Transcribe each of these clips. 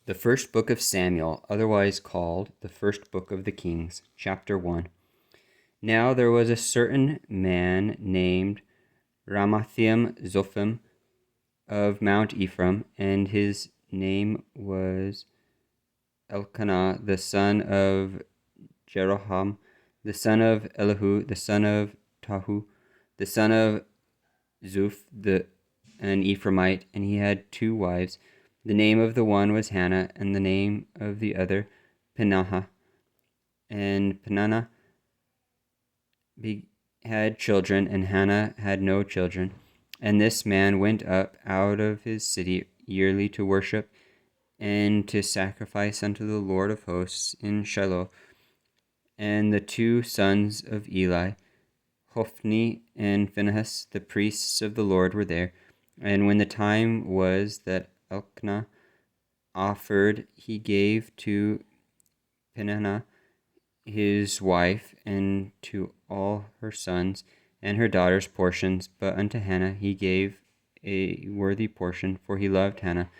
The first book of Samuel, otherwise called the first book of the Kings, chapter 1. Now there was a certain man named Ramathaim Zophim of Mount Ephraim, and his name was Elkanah, the son of Jeroham, the son of Elihu, the son of Tahu, the son of Zuph, an Ephraimite, and he had 2 wives. The name of the one was Hannah, and the name of the other Peninnah. And Peninnah had children, and Hannah had no children. And this man went up out of his city yearly to worship and to sacrifice unto the Lord of hosts in Shiloh. And the 2 sons of Eli, Hophni and Phinehas, the priests of the Lord, were there. And when the time was that Elkanah offered, he gave to Peninnah his wife and to all her sons and her daughters portions, but unto Hannah he gave a worthy portion, for he loved Hannah.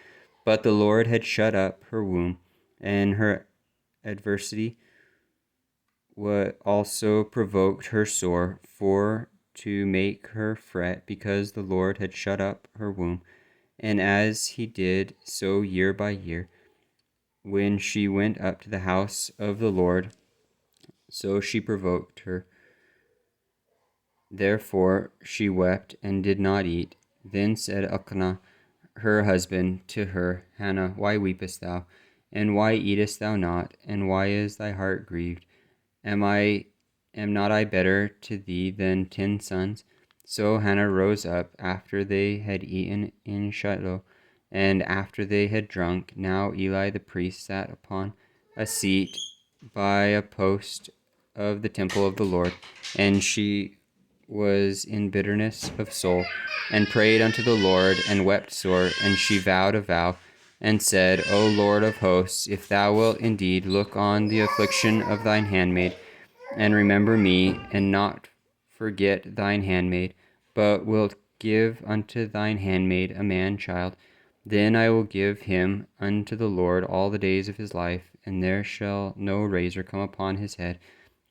But the Lord had shut up her womb, and her adversity also provoked her sore, for to make her fret, because the Lord had shut up her womb. And as he did so year by year, when she went up to the house of the Lord, so she provoked her. Therefore she wept and did not eat. Then said Elkanah her husband to her, Hannah, why weepest thou? And why eatest thou not? And why is thy heart grieved? Am not I better to thee than 10 sons? So Hannah rose up after they had eaten in Shiloh, and after they had drunk. Now Eli the priest sat upon a seat by a post of the temple of the Lord, and she was in bitterness of soul, and prayed unto the Lord, and wept sore. And she vowed a vow, and said, O Lord of hosts, if thou wilt indeed look on the affliction of thine handmaid, and remember me, and not forget thine handmaid, but wilt give unto thine handmaid a man child, then I will give him unto the Lord all the days of his life, and there shall no razor come upon his head.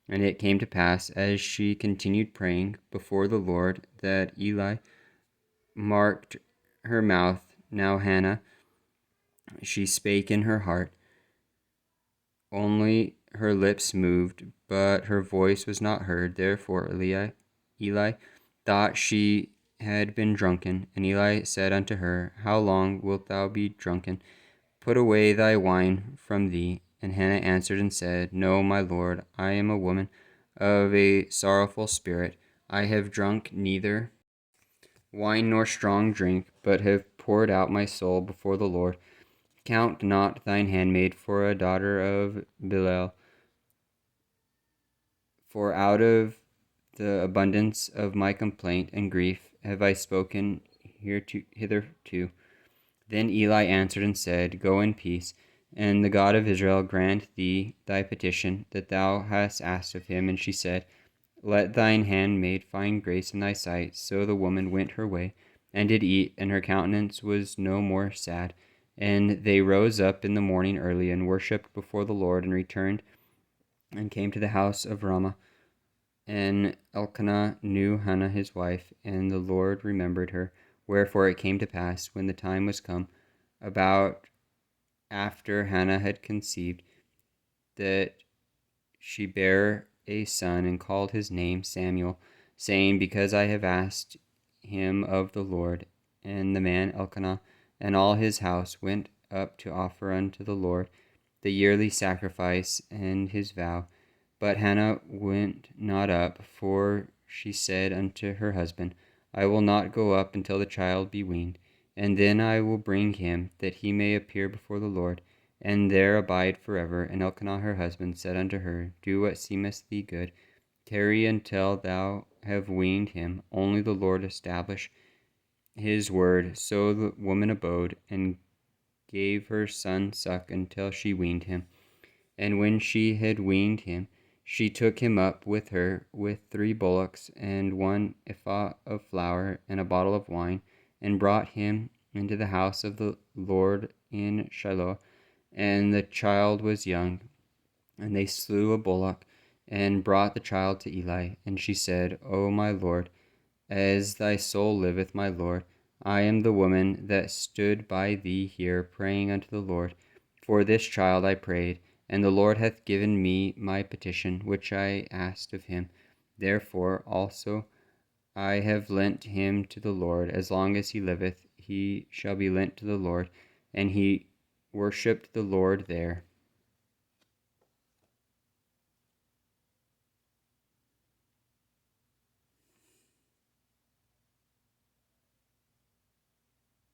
And it came to pass, as she continued praying before the Lord, that Eli marked her mouth. Now Hannah, she spake in her heart, only her lips moved, but her voice was not heard. Therefore Eli thought she had been drunken. And Eli said unto her, How long wilt thou be drunken? Put away thy wine from thee. And Hannah answered and said, No, my Lord, I am a woman of a sorrowful spirit. I have drunk neither wine nor strong drink, but have poured out my soul before the Lord. Count not thine handmaid for a daughter of Belial, for out of the abundance of my complaint and grief have I spoken hitherto. Then Eli answered and said, Go in peace, and the God of Israel grant thee thy petition that thou hast asked of him. And she said, Let thine handmaid find grace in thy sight. So the woman went her way, and did eat, and her countenance was no more sad. And they rose up in the morning early, and worshipped before the Lord, and returned, and came to the house of Ramah. And Elkanah knew Hannah his wife, and the Lord remembered her. Wherefore it came to pass, when the time was come, about after Hannah had conceived, that she bare a son, and called his name Samuel, saying, Because I have asked him of the Lord. And the man Elkanah and all his house went up to offer unto the Lord the yearly sacrifice and his vow. But Hannah went not up, for she said unto her husband, I will not go up until the child be weaned, and then I will bring him, that he may appear before the Lord, and there abide forever. And Elkanah her husband said unto her, Do what seemeth thee good. Tarry until thou have weaned him. Only the Lord establish his word. So the woman abode, and gave her son suck until she weaned him. And when she had weaned him, she took him up with her with 3 bullocks, and 1 ephah of flour, and a bottle of wine, and brought him into the house of the Lord in Shiloh. and the child was young. And they slew a bullock, and brought the child to Eli. And she said, O my lord, as thy soul liveth, my lord, I am the woman that stood by thee here praying unto the Lord. For this child I prayed, and the Lord hath given me my petition, which I asked of him. Therefore also I have lent him to the Lord. As long as he liveth, he shall be lent to the Lord. And he worshipped the Lord there.